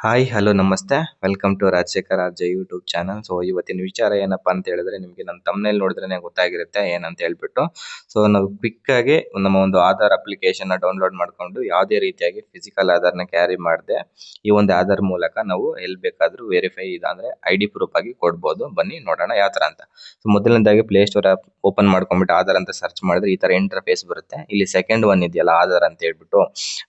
Hi hello ನಮಸ್ತೆ welcome to Rajashekhar RJ YouTube channel. So ಇವತ್ತಿನ ವಿಚಾರ ಏನಪ್ಪಾ ಅಂತ ಹೇಳಿದ್ರೆ ನಿಮಗೆ ನನ್ನ ತಮ್ಮನೇಲಿ ನೋಡಿದ್ರೆ ಗೊತ್ತಾಗಿರುತ್ತೆ ಏನಂತ ಹೇಳ್ಬಿಟ್ಟು. ಸೊ ನಾವು ಕ್ವಿಕ್ ಆಗಿ ನಮ್ಮ ಒಂದು ಆಧಾರ್ ಅಪ್ಲಿಕೇಶನ್ ಡೌನ್ಲೋಡ್ ಮಾಡ್ಕೊಂಡು ಯಾವುದೇ ರೀತಿಯಾಗಿ ಫಿಸಿಕಲ್ ಆಧಾರ್ನ ಕ್ಯಾರಿ ಮಾಡದೆ ಈ ಒಂದು ಆಧಾರ್ ಮೂಲಕ ನಾವು ಎಲ್ಲಿ ಬೇಕಾದ್ರೂ ವೆರಿಫೈ ಇದಂದ್ರೆ ID ಪ್ರೂಫ್ ಆಗಿ ಕೊಡ್ಬೋದು. ಬನ್ನಿ ನೋಡೋಣ ಯಾವ ತರ ಅಂತ. ಸೊ ಮೊದಲನೇದಾಗಿ ಪ್ಲೇ ಸ್ಟೋರ್ ಆಪ್ ಓಪನ್ ಮಾಡ್ಕೊಂಡ್ಬಿಟ್ಟು ಆಧಾರ್ ಅಂತ ಸರ್ಚ್ ಮಾಡಿದ್ರೆ ಈ ತರ ಇಂಟರ್ಫೇಸ್ ಬರುತ್ತೆ. ಇಲ್ಲಿ ಸೆಕೆಂಡ್ ಒನ್ ಇದೆಯಲ್ಲ ಆಧಾರ್ ಅಂತ ಹೇಳ್ಬಿಟ್ಟು,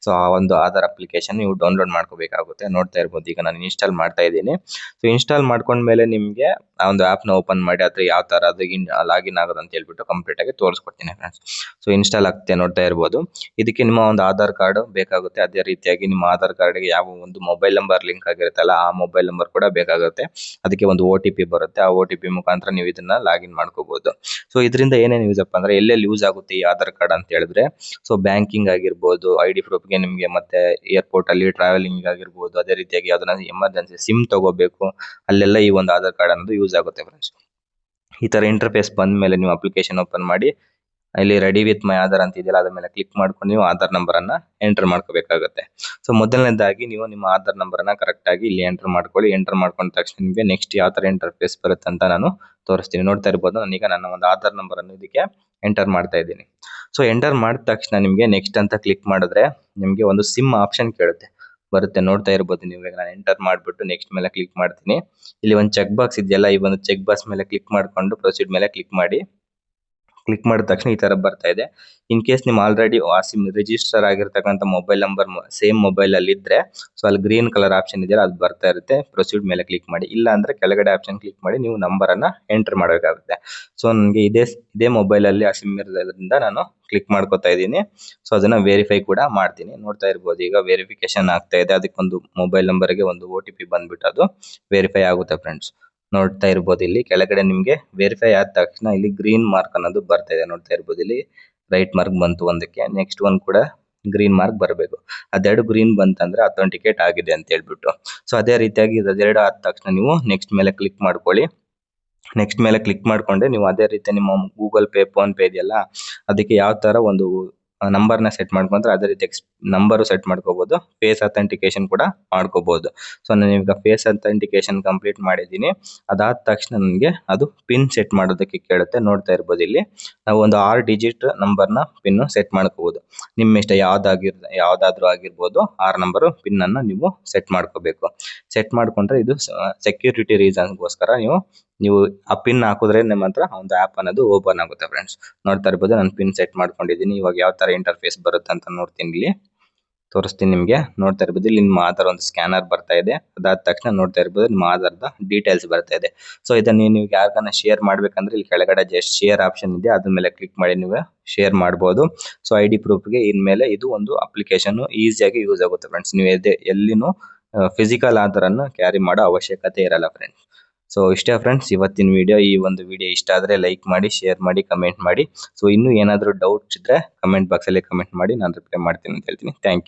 ಸೊ ಆ ಒಂದು ಆಧಾರ್ ಅಪ್ಲಿಕೇಶನ್ ನೀವು ಡೌನ್ಲೋಡ್ ಮಾಡ್ಕೋಬೇಕಾಗುತ್ತೆ. ನೋಡ್ತಾ ಇರ್ಬೋದು ಈಗ ನಾನು ಇನ್ಸ್ಟಾಲ್ ಮಾಡ್ತಾ ಇದ್ದೀನಿ. ಸೊ ಇನ್ಸ್ಟಾಲ್ ಮಾಡ್ಕೊಂಡ್ಮೇಲೆ ನಿಮಗೆ ಆ ಒಂದು ಆಪ್ ನ ಓಪನ್ ಮಾಡಿ ಅದ್ರ ಯಾವ ತರ ಅದು ಲಾಗಿನ್ ಆಗೋದು ಅಂತ ಹೇಳ್ಬಿಟ್ಟು ಕಂಪ್ಲೀಟ್ ಆಗಿ ತೋರಿಸ್ಕೊಡ್ತೀನಿ ಫ್ರೆಂಡ್ಸ್. ಸೊ ಇನ್ಸ್ಟಾಲ್ ಆಗ್ತದೆ ನೋಡ್ತಾ ಇರ್ಬೋದು. ಇದಕ್ಕೆ ನಿಮ್ಮ ಒಂದು ಆಧಾರ್ ಕಾರ್ಡ್ ಬೇಕಾಗುತ್ತೆ. ಅದೇ ರೀತಿಯಾಗಿ ನಿಮ್ಮ ಆಧಾರ್ ಕಾರ್ಡ್ಗೆ ಯಾವ ಒಂದು ಮೊಬೈಲ್ ನಂಬರ್ ಲಿಂಕ್ ಆಗಿರುತ್ತಲ್ಲ ಆ ಮೊಬೈಲ್ ನಂಬರ್ ಕೂಡ ಬೇಕಾಗುತ್ತೆ. ಅದಕ್ಕೆ ಒಂದು OTP ಬರುತ್ತೆ. ಆ OTP ಮುಖಾಂತರ ನೀವು ಇದನ್ನ ಲಾಗಿನ್ ಮಾಡ್ಕೋಬಹುದು. ಸೊ ಇದರಿಂದ ಏನೇನು ಯೂಸ್ ಅಪ್ಪ ಅಂದ್ರೆ ಎಲ್ಲೆಲ್ಲಿ ಯೂಸ್ ಆಗುತ್ತೆ ಈ ಆಧಾರ್ ಕಾರ್ಡ್ ಅಂತ ಹೇಳಿದ್ರೆ, ಸೊ ಬ್ಯಾಂಕಿಂಗ್ ಆಗಿರ್ಬೋದು, ID ಪ್ರೂಫ್ಗೆ ನಿಮಗೆ, ಮತ್ತೆ ಏರ್ಪೋರ್ಟ್ ಅಲ್ಲಿ ಟ್ರಾವೆಲಿಂಗ್ ಆಗಿರ್ಬೋದು, ಅದೇ ರೀತಿಯಾಗಿ ಯಾವ್ದನ್ನ ಎಮರ್ಜೆನ್ಸಿ ಸಿಮ್ ತಗೋಬೇಕು ಅಲ್ಲೆಲ್ಲ ಈ ಒಂದು ಆಧಾರ್ ಕಾರ್ಡ್ ಅನ್ನೋದು ಯೂಸ್ ಆಗುತ್ತೆ ಫ್ರೆಂಡ್ಸ್. ಈ ತರ ಇಂಟರ್ಫೇಸ್ ಬಂದ ಮೇಲೆ ನೀವು ಅಪ್ಲಿಕೇಶನ್ ಓಪನ್ ಮಾಡಿ ಇಲ್ಲಿ ರೆಡಿ ವಿತ್ ಮೈ ಆಧಾರ್ ಅಂತ ಇದೆಯಲ್ಲ ಅದ್ರ ಮೇಲೆ ಕ್ಲಿಕ್ ಮಾಡ್ಕೊಂಡು ನೀವು ಆಧಾರ್ ನಂಬರ್ ಅನ್ನ ಎಂಟರ್ ಮಾಡ್ಕೋಬೇಕಾಗುತ್ತೆ. ಸೊ ಮೊದಲನೇದಾಗಿ ನೀವು ನಿಮ್ಮ ಆಧಾರ್ ನಂಬರ್ ಅನ್ನ ಕರೆಕ್ಟ್ ಆಗಿ ಇಲ್ಲಿ ಎಂಟರ್ ಮಾಡ್ಕೊಳ್ಳಿ. ಎಂಟರ್ ಮಾಡ್ಕೊಂಡ ತಕ್ಷಣ ನಿಮಗೆ ನೆಕ್ಸ್ಟ್ ಯಾವ ತರ ಇಂಟರ್ಫೇಸ್ ಬರುತ್ತೆ ಅಂತ ನಾನು ತೋರಿಸ್ತೀನಿ. ನೋಡ್ತಾ ಇರ್ಬೋದು ನಾನೀಗ ನನ್ನ ಒಂದು ಆಧಾರ್ ನಂಬರ್ ಅನ್ನು ಇದಕ್ಕೆ ಎಂಟರ್ ಮಾಡ್ತಾ ಇದ್ದೀನಿ. ಸೊ ಎಂಟರ್ ಮಾಡಿದ ತಕ್ಷಣ ನಿಮಗೆ ನೆಕ್ಸ್ಟ್ ಅಂತ ಕ್ಲಿಕ್ ಮಾಡಿದ್ರೆ ನಿಮಗೆ ಒಂದು ಸಿಮ್ ಆಪ್ಷನ್ ಕೇಳುತ್ತೆ ಬರುತ್ತೆ. ನೋಡ್ತಾ ಇರ್ಬೋದು ನೀವು. ಈಗ ನಾನು ಎಂಟರ್ ಮಾಡ್ಬಿಟ್ಟು ನೆಕ್ಸ್ಟ್ ಮೇಲೆ ಕ್ಲಿಕ್ ಮಾಡ್ತೀನಿ. ಇಲ್ಲಿ ಒಂದು ಚೆಕ್ ಬಾಕ್ಸ್ ಇದೆಯಲ್ಲ, ಈ ಒಂದು ಚೆಕ್ ಬಾಕ್ಸ್ ಮೇಲೆ ಕ್ಲಿಕ್ ಮಾಡ್ಕೊಂಡು ಪ್ರೊಸೀಡ್ ಮೇಲೆ ಕ್ಲಿಕ್ ಮಾಡಿ. ಕ್ಲಿಕ್ ಮಾಡಿದ ತಕ್ಷಣ ಈ ತರ ಬರ್ತಾ ಇದೆ. ಇನ್ ಕೇಸ್ ನಿಮ್ ಆಲ್ರೆಡಿ ಆ ಸಿಮ್ ರಿಜಿಸ್ಟರ್ ಆಗಿರ್ತಕ್ಕಂಥ ಮೊಬೈಲ್ ನಂಬರ್ ಸೇಮ್ ಮೊಬೈಲ್ ಅಲ್ಲಿ ಇದ್ರೆ, ಸೊ ಅಲ್ಲಿ ಗ್ರೀನ್ ಕಲರ್ ಆಪ್ಷನ್ ಇದೆಯಲ್ಲ ಅದು ಬರ್ತಾ ಇರುತ್ತೆ. ಪ್ರೊಸೀಡ್ ಮೇಲೆ ಕ್ಲಿಕ್ ಮಾಡಿ. ಇಲ್ಲ ಅಂದ್ರೆ ಕೆಳಗಡೆ ಆಪ್ಷನ್ ಕ್ಲಿಕ್ ಮಾಡಿ ನೀವು ನಂಬರ್ ಅನ್ನ ಎಂಟರ್ ಮಾಡಬೇಕಾಗುತ್ತೆ. ಸೊ ನನಗೆ ಇದೇ ಮೊಬೈಲ್ ಅಲ್ಲಿ ಆ ಸಿಮ್ ಇರೋದ್ರಿಂದ ನಾನು ಕ್ಲಿಕ್ ಮಾಡ್ಕೊತಾ ಇದ್ದೀನಿ. ಸೊ ಅದನ್ನ ವೆರಿಫೈ ಕೂಡ ಮಾಡ್ತೀನಿ. ನೋಡ್ತಾ ಇರ್ಬೋದು ಈಗ ವೆರಿಫಿಕೇಶನ್ ಆಗ್ತಾ ಇದೆ. ಅದಕ್ಕೊಂದು ಮೊಬೈಲ್ ನಂಬರ್ಗೆ ಒಂದು OTP ಬಂದ್ಬಿಟ್ಟು ಅದು ವೆರಿಫೈ ಆಗುತ್ತೆ ಫ್ರೆಂಡ್ಸ್. ನೋಡ್ತಾ ಇರ್ಬೋದು ಇಲ್ಲಿ ಕೆಳಗಡೆ ನಿಮ್ಗೆ ವೆರಿಫೈ ಆದ ತಕ್ಷಣ ಇಲ್ಲಿ ಗ್ರೀನ್ ಮಾರ್ಕ್ ಅನ್ನೋದು ಬರ್ತಾ ಇದೆ. ನೋಡ್ತಾ ಇರ್ಬೋದು ಇಲ್ಲಿ ರೈಟ್ ಮಾರ್ಕ್ ಬಂತು ಒಂದಕ್ಕೆ, ನೆಕ್ಸ್ಟ್ ಒನ್ ಕೂಡ ಗ್ರೀನ್ ಮಾರ್ಕ್ ಬರಬೇಕು. ಅದೆರಡು ಗ್ರೀನ್ ಬಂತಂದ್ರೆ ಅಥೆಂಟಿಕೇಟ್ ಆಗಿದೆ ಅಂತ ಹೇಳ್ಬಿಟ್ಟು. ಸೊ ಅದೇ ರೀತಿಯಾಗಿ ಅದೆರಡು ಆದ ತಕ್ಷಣ ನೀವು ನೆಕ್ಸ್ಟ್ ಮೇಲೆ ಕ್ಲಿಕ್ ಮಾಡ್ಕೊಳ್ಳಿ. ನೆಕ್ಸ್ಟ್ ಮೇಲೆ ಕ್ಲಿಕ್ ಮಾಡ್ಕೊಂಡ್ರೆ ನೀವು ಅದೇ ರೀತಿ ನಿಮ್ಮ ಗೂಗಲ್ ಪೇ, ಫೋನ್ ಪೇ ಇದೆಯಲ್ಲ ಅದಕ್ಕೆ ಯಾವ ತರ ಒಂದು ನಂಬರ್ ನ ಸೆಟ್ ಮಾಡ್ಕೊಂಡ್ರೆ ಅದೇ ರೀತಿ ನಂಬರ್ ಸೆಟ್ ಮಾಡ್ಕೋಬಹುದು. ಫೇಸ್ ಅಥೆಂಟಿಕೇಶನ್ ಕೂಡ ಮಾಡ್ಕೋಬಹುದು. ಸೊ ನಾನು ಈಗ ಫೇಸ್ ಅಥೆಂಟಿಕೇಶನ್ ಕಂಪ್ಲೀಟ್ ಮಾಡಿದ್ದೀನಿ. ಅದಾದ ತಕ್ಷಣ ನನಗೆ ಅದು ಪಿನ್ ಸೆಟ್ ಮಾಡೋದಕ್ಕೆ ಕೇಳುತ್ತೆ. ನೋಡ್ತಾ ಇರ್ಬೋದು ಇಲ್ಲಿ ನಾವು ಒಂದು 6 ಡಿಜಿಟ್ ನಂಬರ್ ನ ಪಿನ್ ಸೆಟ್ ಮಾಡ್ಕೋಬಹುದು. ನಿಮ್ಮ ಇಷ್ಟ ಯಾವ್ದಾದ್ರೂ ಆಗಿರ್ಬೋದು 6 ನಂಬರ್ ಪಿನ್ ಅನ್ನ ನೀವು ಸೆಟ್ ಮಾಡ್ಕೋಬೇಕು. ಸೆಟ್ ಮಾಡ್ಕೊಂಡ್ರೆ ಇದು ಸೆಕ್ಯೂರಿಟಿ ರೀಸನ್ಗೋಸ್ಕರ ನೀವು ಆ ಪಿನ್ ಹಾಕಿದ್ರೆ ನಿಮ್ಮ ಹತ್ರ ಒಂದು ಆಪ್ ಅನ್ನೋದು ಓಪನ್ ಆಗುತ್ತೆ ಫ್ರೆಂಡ್ಸ್. ನೋಡ್ತಾ ಇರ್ಬೋದು ನಾನು ಪಿನ್ ಸೆಟ್ ಮಾಡ್ಕೊಂಡಿದ್ದೀನಿ. ಇವಾಗ ಯಾವ ತರ ಇಂಟರ್ಫೇಸ್ ಬರುತ್ತೆ ಅಂತ ನೋಡ್ತೀನಿ, ಇಲ್ಲಿ ತೋರಿಸ್ತೀನಿ ನಿಮ್ಗೆ. ನೋಡ್ತಾ ಇರ್ಬೋದು ಇಲ್ಲಿ ನಿಮ್ಮ ಆಧಾರ್ ಒಂದು ಸ್ಕ್ಯಾನರ್ ಬರ್ತಾ ಇದೆ. ಅದಾದ ತಕ್ಷಣ ನೋಡ್ತಾ ಇರ್ಬೋದು ನಿಮ್ಮ ಆಧಾರದ ಡೀಟೇಲ್ಸ್ ಬರ್ತಾ ಇದೆ. ಸೊ ಇದನ್ನ ನೀವು ಯಾರಿಗಾನ ಶೇರ್ ಮಾಡ್ಬೇಕಂದ್ರೆ ಇಲ್ಲಿ ಕೆಳಗಡೆ ಜಸ್ಟ್ ಶೇರ್ ಆಪ್ಷನ್ ಇದೆ, ಅದ್ರ ಮೇಲೆ ಕ್ಲಿಕ್ ಮಾಡಿ ನೀವು ಶೇರ್ ಮಾಡಬಹುದು. ಸೊ ID ಪ್ರೂಫ್ಗೆ ಇನ್ಮೇಲೆ ಇದು ಒಂದು ಅಪ್ಲಿಕೇಶನ್ ಈಸಿಯಾಗಿ ಯೂಸ್ ಆಗುತ್ತೆ ಫ್ರೆಂಡ್ಸ್. ನೀವು ಎಲ್ಲಿನೂ ಫಿಸಿಕಲ್ ಆಧಾರ್ ಅನ್ನು ಕ್ಯಾರಿ ಮಾಡೋ ಅವಶ್ಯಕತೆ ಇರಲ್ಲ ಫ್ರೆಂಡ್ಸ್. ಸೊ ಇಷ್ಟೇ ಫ್ರೆಂಡ್ಸ್ ಇವತ್ತಿನ ವಿಡಿಯೋ. ಈ ಒಂದು ವಿಡಿಯೋ ಇಷ್ಟ ಆದ್ರೆ ಲೈಕ್ ಮಾಡಿ, ಶೇರ್ ಮಾಡಿ, ಕಮೆಂಟ್ ಮಾಡಿ. ಸೊ ಇನ್ನೂ ಏನಾದರೂ ಡೌಟ್ಸ್ ಇದ್ರೆ ಕಮೆಂಟ್ ಬಾಕ್ಸ್ ಅಲ್ಲಿ ಕಮೆಂಟ್ ಮಾಡಿ, ನಾನು ರಿಪ್ಲೈ ಮಾಡ್ತೀನಿ ಅಂತ ಹೇಳ್ತೀನಿ. Thank you.